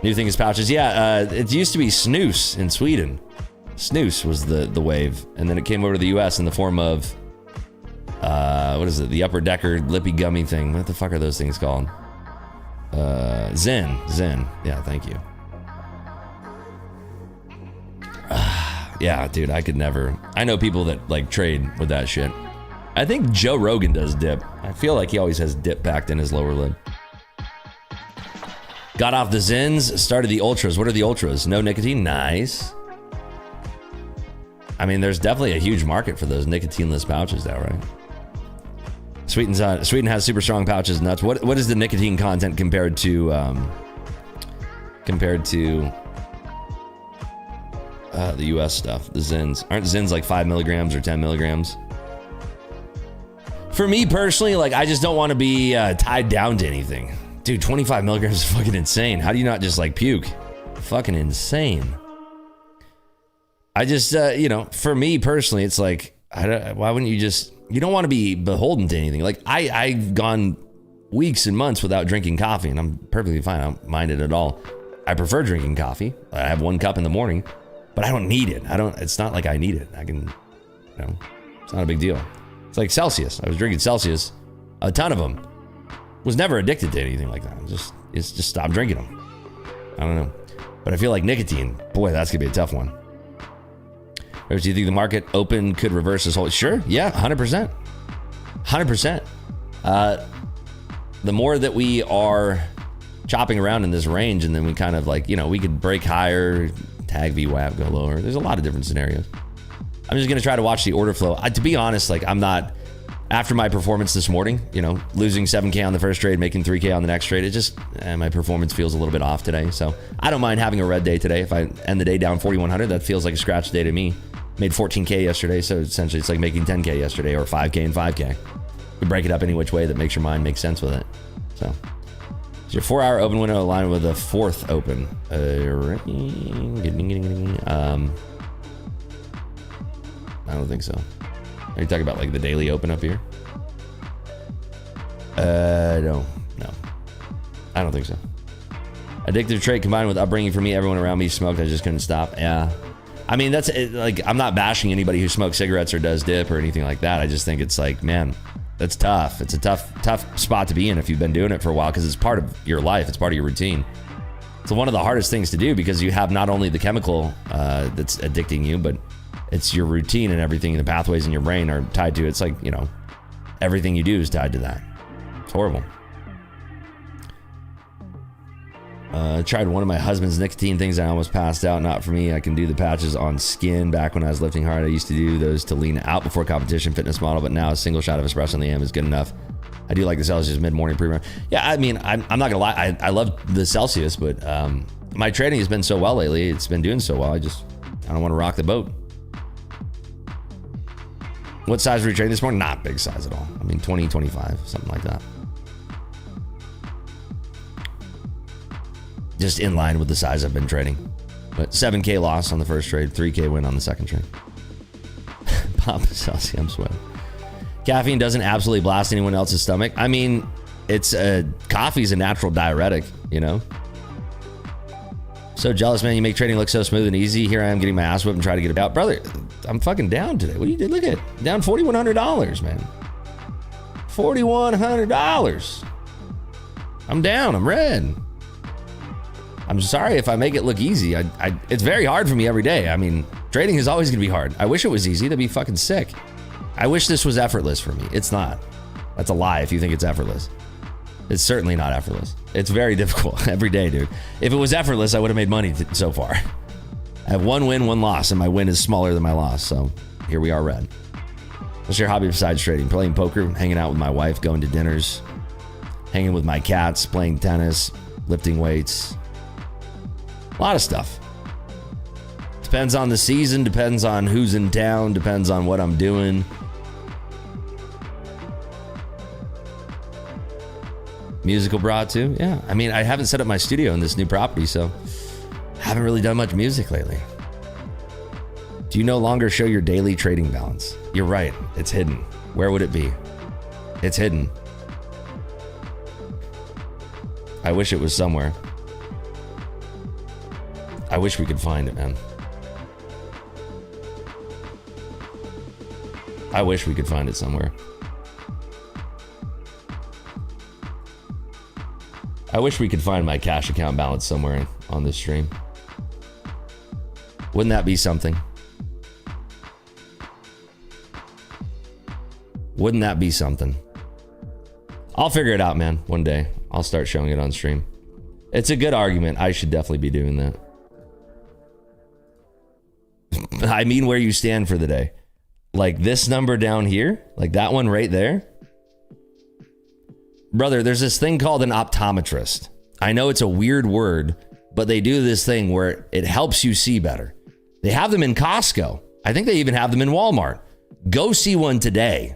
New thing is pouches. Yeah, it used to be snus in Sweden. Snus was the wave, and then it came over to the US in the form of what is it? The upper decker lippy gummy thing. What the fuck are those things called? Zen. Yeah, thank you. Yeah, dude, I could never. I know people that like trade with that shit. I think Joe Rogan does dip. I feel like he always has dip packed in his lower lid. Got off the Zins, started the Ultras. What are the Ultras? No nicotine? Nice. I mean, there's definitely a huge market for those nicotineless pouches now, right? Sweden has super strong pouches, nuts. What is the nicotine content compared to the US stuff, the Zins? Aren't Zins like 5 milligrams or 10 milligrams? For me personally, like, I just don't want to be tied down to anything. Dude, 25 milligrams is fucking insane. How do you not just like puke? Fucking insane. I just, you know, for me personally, it's like, why wouldn't you just, you don't want to be beholden to anything. Like, I've gone weeks and months without drinking coffee, and I'm perfectly fine. I don't mind it at all. I prefer drinking coffee. I have 1 cup in the morning, but I don't need it. It's not like I need it. I can, you know, it's not a big deal. It's like Celsius. I was drinking Celsius, a ton of them. Was never addicted to anything like that. Just stopped drinking them. I don't know. But I feel like nicotine, boy, that's gonna be a tough one. Or do you think the market open could reverse this whole? Sure, yeah, 100%. 100%. The more that we are chopping around in this range, and then we kind of like, you know, we could break higher, tag VWAP, go lower. There's a lot of different scenarios. I'm just gonna try to watch the order flow. To be honest, like, I'm not, after my performance this morning, you know, losing 7K on the first trade, making 3K on the next trade, it just, my performance feels a little bit off today. So I don't mind having a red day today. If I end the day down 4,100, that feels like a scratch day to me. Made 14K yesterday, so essentially it's like making 10K yesterday, or 5K and 5K. You break it up any which way that makes your mind make sense with it. So, is your 4-hour open window aligned with a 4th open? I don't think so. Are you talking about like the daily open up here? No. I don't think so. Addictive trait combined with upbringing for me. Everyone around me smoked. I just couldn't stop. Yeah. I mean, that's like, I'm not bashing anybody who smokes cigarettes or does dip or anything like that. I just think it's like, man, that's tough. It's a tough spot to be in if you've been doing it for a while, because it's part of your life. It's part of your routine. It's one of the hardest things to do, because you have not only the chemical that's addicting you, but it's your routine, and everything, the pathways in your brain are tied to it. It's like, you know, everything you do is tied to that. It's horrible. I tried one of my husband's nicotine things. I almost passed out. Not for me. I can do the patches on skin. Back when I was lifting hard, I used to do those to lean out before competition fitness model, but now a single shot of espresso on the AM is good enough. I do like the Celsius mid-morning pre-run. Yeah, I mean, I'm not gonna lie. I love the Celsius, but my trading has been so well lately. It's been doing so well. I don't want to rock the boat. What size were you trading this morning? Not big size at all. I mean, 20, 25, something like that. Just in line with the size I've been trading. But 7K loss on the first trade, 3K win on the second trade. Pop Celsius, I'm sweating. Caffeine doesn't absolutely blast anyone else's stomach. I mean, it's coffee's a natural diuretic, you know? So jealous, man. You make trading look so smooth and easy. Here I am getting my ass whipped and try to get it out. Brother, I'm fucking down today. What do you do? Look at it. Down $4,100, man. $4,100. I'm down. I'm red. I'm sorry if I make it look easy. It's very hard for me every day. I mean, trading is always going to be hard. I wish it was easy. That'd be fucking sick. I wish this was effortless for me. It's not. That's a lie if you think it's effortless. It's certainly not effortless. It's very difficult every day, dude. If it was effortless, I would have made money so far. I have 1 win, 1 loss, and my win is smaller than my loss. So here we are, red. What's your hobby besides trading? Playing poker, hanging out with my wife, going to dinners, hanging with my cats, playing tennis, lifting weights. A lot of stuff. Depends on the season, depends on who's in town, depends on what I'm doing. Musical broad too? Yeah. I mean, I haven't set up my studio in this new property, so I haven't really done much music lately. Do you no longer show your daily trading balance? You're right. It's hidden. Where would it be? It's hidden. I wish it was somewhere. I wish we could find it, man. I wish we could find it somewhere. I wish we could find my cash account balance somewhere on this stream. Wouldn't that be something? Wouldn't that be something? I'll figure it out, man. One day I'll start showing it on stream. It's a good argument. I should definitely be doing that. I mean, where you stand for the day. Like this number down here, like that one right there. Brother, there's this thing called an optometrist. I know it's a weird word, but they do this thing where it helps you see better. They have them in Costco. I think they even have them in Walmart. Go see one today.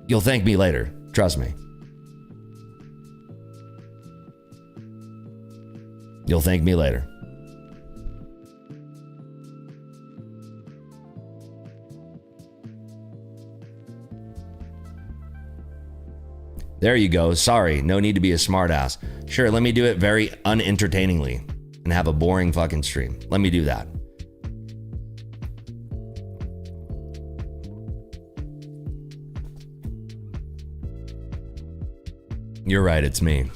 You'll thank me later. Trust me. You'll thank me later. There you go. Sorry, no need to be a smartass. Sure, let me do it very unentertainingly and have a boring fucking stream. Let me do that. You're right, it's me.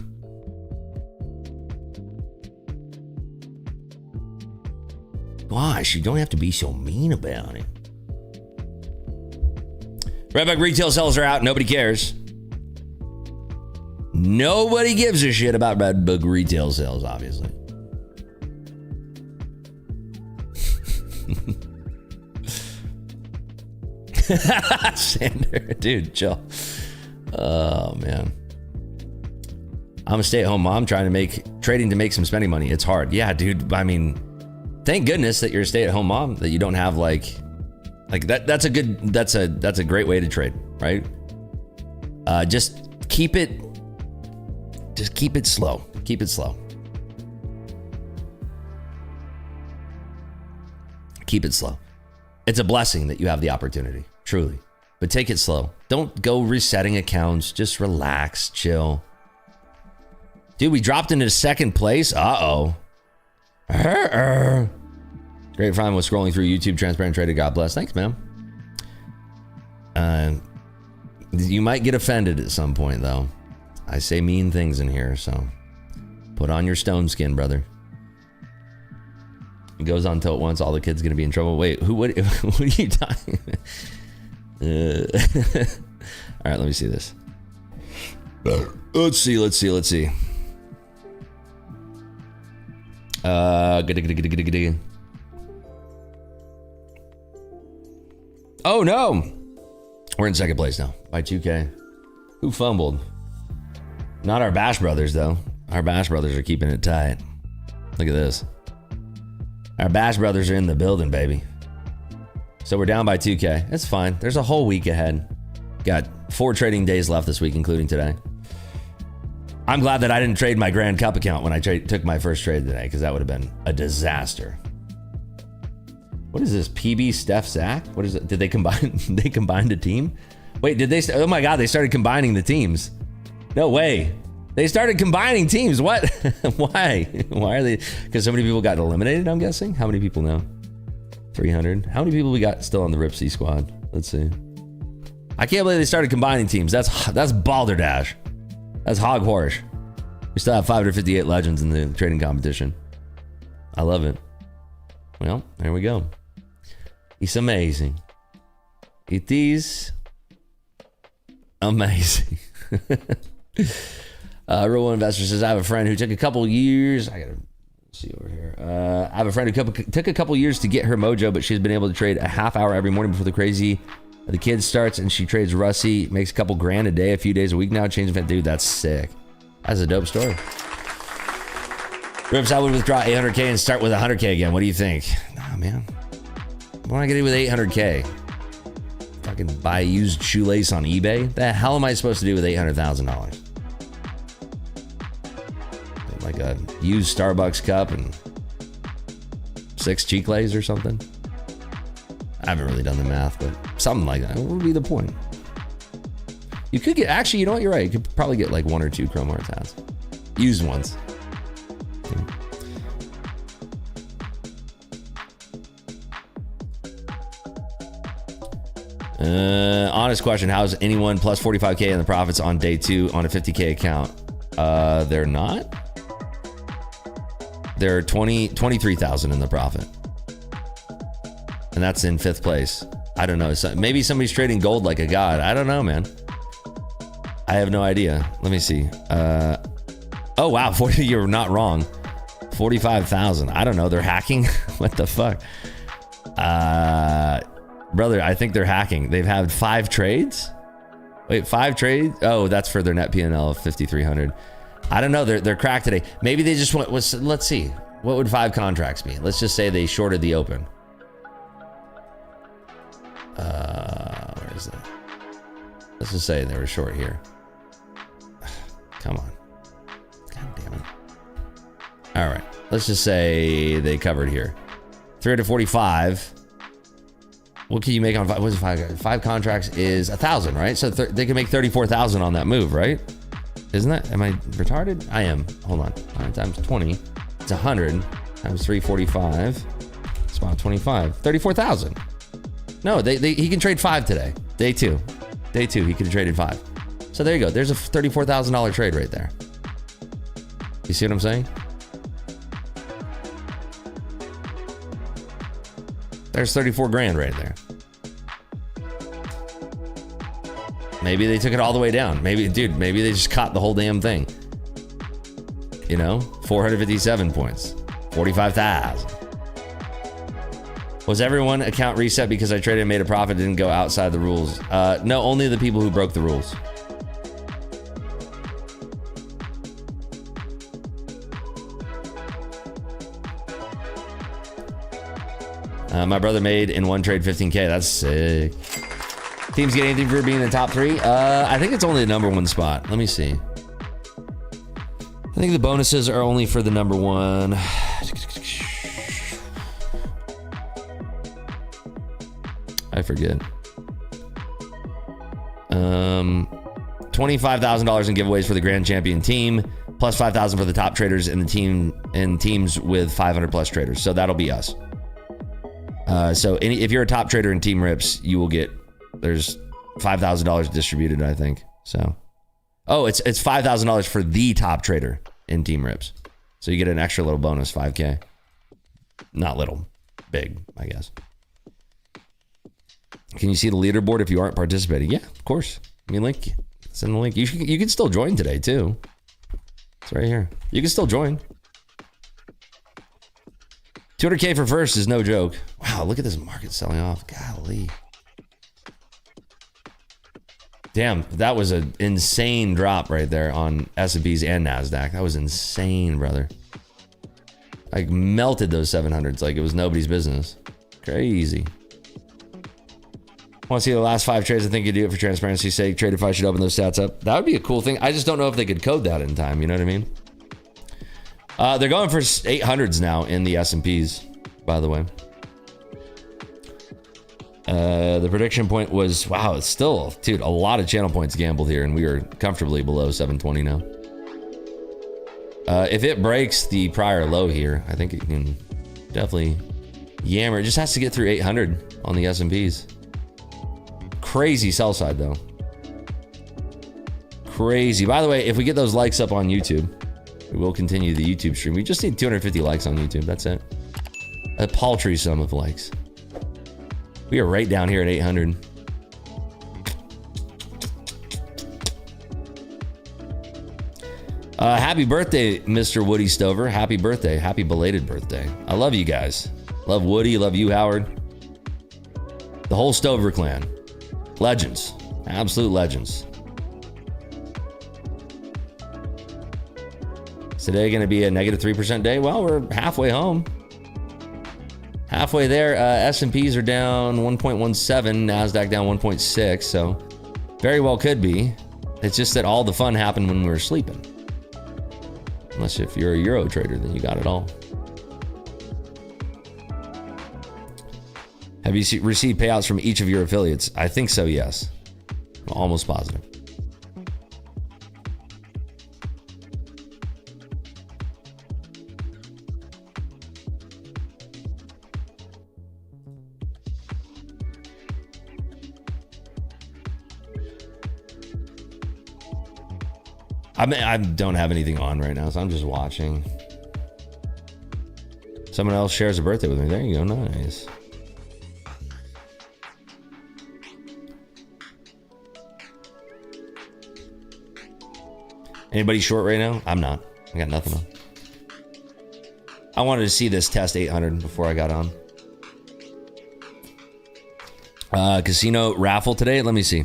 Gosh, you don't have to be so mean about it. Redbug retail sales are out. Nobody cares. Nobody gives a shit about Redbug retail sales, obviously. Sander, dude, chill. Oh, man. I'm a stay-at-home mom trying to trading to make some spending money. It's hard. Yeah, dude. I mean, thank goodness that you're a stay-at-home mom, that you don't have like that. That's a great way to trade, right? Just keep it slow. Keep it slow. Keep it slow. It's a blessing that you have the opportunity, truly. But take it slow. Don't go resetting accounts. Just relax, chill. Dude, we dropped into second place. Uh-oh. Great fun was scrolling through YouTube. Transparent Trader. God bless. Thanks, man. You might get offended at some point, though. I say mean things in here, so put on your stone skin, brother. It goes on till once all the kids gonna be in trouble. Wait, what are you talking about? All right, let me see this. Let's see. Oh no, we're in second place now by 2K. Who fumbled? Not our Bash Brothers, though. Our Bash Brothers are keeping it tight. Look at this. Our Bash Brothers are in the building, baby. So we're down by 2K. It's fine. There's a whole week ahead. Got 4 trading days left this week, including today. I'm glad that I didn't trade my Grand Cup account when I took my first trade today, because that would have been a disaster. What is this? PB Steph Zach? What is it? Did they combine? They combined a team? Wait, did they? Oh my God, they started combining the teams. No way. They started combining teams. What? Why? Why are they? Because so many people got eliminated, I'm guessing. How many people now? 300. How many people we got still on the Ripsy squad? Let's see. I can't believe they started combining teams. That's balderdash. That's hogwash. We still have 558 legends in the trading competition. I love it. Well, there we go. It's amazing. It is amazing. Real One Investor says, I have a friend who took a couple years. I gotta see over here. I have a friend who took a couple years to get her mojo, but she's been able to trade a half hour every morning before the crazy the kid starts, and she trades Russie, makes a couple grand a day, a few days a week now. Changing event, dude, that's sick. That's a dope story. Rips, I would withdraw 800K and start with 100K again. What do you think? Nah, man. What am I gonna do with 800K? Fucking buy a used shoelace on eBay? The hell am I supposed to do with $800,000? like a used Starbucks cup and 6 Chicles or something. I haven't really done the math, but something like that. What would be the point? You could get, actually, you know what? You're right. You could probably get like 1 or 2 Chrome Hearts hats. Used ones. Honest question. How's anyone plus 45K in the profits on day 2 on a 50K account? They're not. They're 23,000 in the profit. And that's in 5th place. I don't know. Maybe somebody's trading gold like a god. I don't know, man. I have no idea. Let me see. Oh, wow. 40, you're not wrong. 45,000. I don't know. They're hacking. What the fuck? Brother, I think they're hacking. They've had 5 trades. Wait, 5 trades? Oh, that's for their net P&L of 5,300. I don't know. They're cracked today. Maybe they just went. Let's see. What would 5 contracts be? Let's just say they shorted the open. Where is that? Let's just say they were short here. Come on. God damn it. All right. Let's just say they covered here. 345. What can you make on 5? What's 5 contracts is 1,000, right? So they can make 34,000 on that move, right? Isn't that? Am I retarded? I am. Hold on. 9 times 20. It's 100 times 345. It's about 25. 34,000. No, he can trade 5 today. Day 2. Day 2, he could have traded 5. So there you go. There's a $34,000 trade right there. You see what I'm saying? There's 34 grand right there. Maybe they took it all the way down. Maybe they just caught the whole damn thing. You know, 457 points, 45,000. Was everyone account reset because I traded and made a profit, didn't go outside the rules? No, only the people who broke the rules. My brother made in one trade 15K. That's sick. Teams get anything for being in the top 3? I think it's only the number 1 spot. Let me see. I think the bonuses are only for the number 1. I forget. $25,000 in giveaways for the grand champion team, plus 5,000 for the top traders in the team and teams with 500 plus traders. So that'll be us. So if you're a top trader in Team Rips, you will get, there's $5,000 distributed, I think. So, oh, it's $5,000 for the top trader in Team Rips. So you get an extra little bonus, 5K. Not little, big, I guess. Can you see the leaderboard if you aren't participating? Yeah, of course. I mean, link. Send the link. You can still join today too. It's right here. You can still join. 200K for first is no joke. Wow, look at this market selling off. Golly. Damn, that was an insane drop right there on S&Ps and NASDAQ. That was insane, brother. I melted those 700s like it was nobody's business. Crazy. Want to see the last 5 trades? I think you do it for transparency's sake. Tradeify should open those stats up. That would be a cool thing. I just don't know if they could code that in time. You know what I mean? They're going for 800s now in the S&Ps, by the way. The prediction point was, wow, it's still, dude, a lot of channel points gambled here, and we are comfortably below 720 now. If it breaks the prior low here, I think it can definitely yammer. It just has to get through 800 on the S&Ps. Crazy sell side, though. Crazy. By the way, if we get those likes up on YouTube, we will continue the YouTube stream. We just need 250 likes on YouTube. That's it. A paltry sum of likes. We are right down here at 800. Happy birthday, Mr. Woody Stover. Happy birthday. Happy belated birthday. I love you guys. Love Woody. Love you, Howard. The whole Stover clan. Legends. Absolute legends. Is today going to be a negative 3% day? Well, we're halfway home. Halfway there. S&Ps are down 1.17. NASDAQ down 1.6. So very well could be. It's just that all the fun happened when we were sleeping. Unless if you're a Euro trader, then you got it all. Have you received payouts from each of your affiliates? I think so, yes. I'm almost positive. I don't have anything on right now, so I'm just watching. Someone else shares a birthday with me. There you go. Nice. Anybody short right now? I'm not. I got nothing on. I wanted to see this test 800 before I got on. Casino raffle today. Let me see.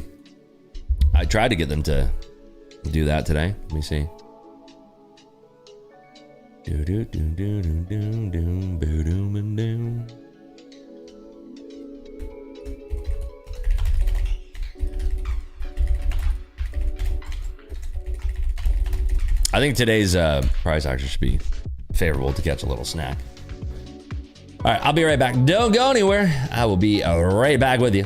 I tried to get them to do that today. Let me see. I think today's prize action should be favorable to catch a little snack. All right, I'll be right back. Don't go anywhere. I will be right back with you.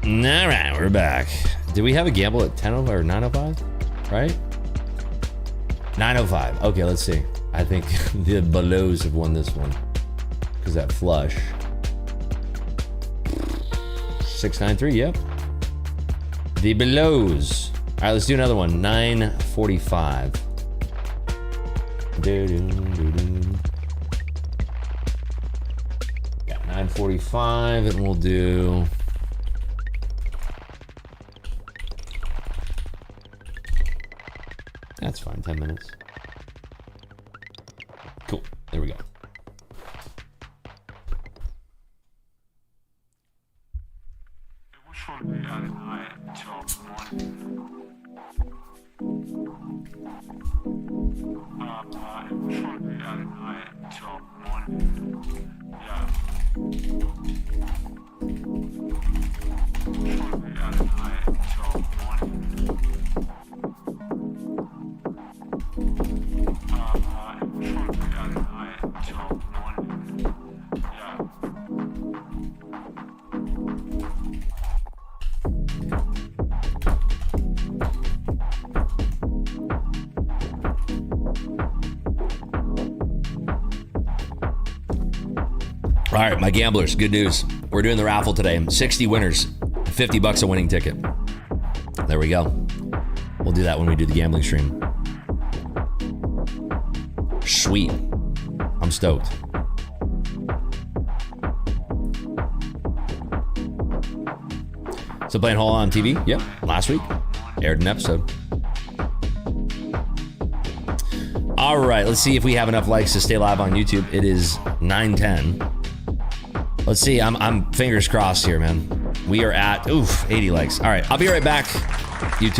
All right, we're back. Did we have a gamble at 10:05 or 9:05? Right? 9:05. Okay, let's see. I think the Belows have won this one because that flush. 693. Yep. The Belows. All right, let's do another one. 9:45. Yeah, 9:45, and we'll do. That's fine, 10 minutes. Cool, there we go. All right, my gamblers, good news. We're doing the raffle today. 60 winners, $50 a winning ticket. There we go. We'll do that when we do the gambling stream. Sweet. I'm stoked. So playing Hole on TV? Yep, last week. Aired an episode. All right, let's see if we have enough likes to stay live on YouTube. It is 9:10. Let's see, I'm fingers crossed here, man. We are at, 80 likes. All right, I'll be right back. YouTube.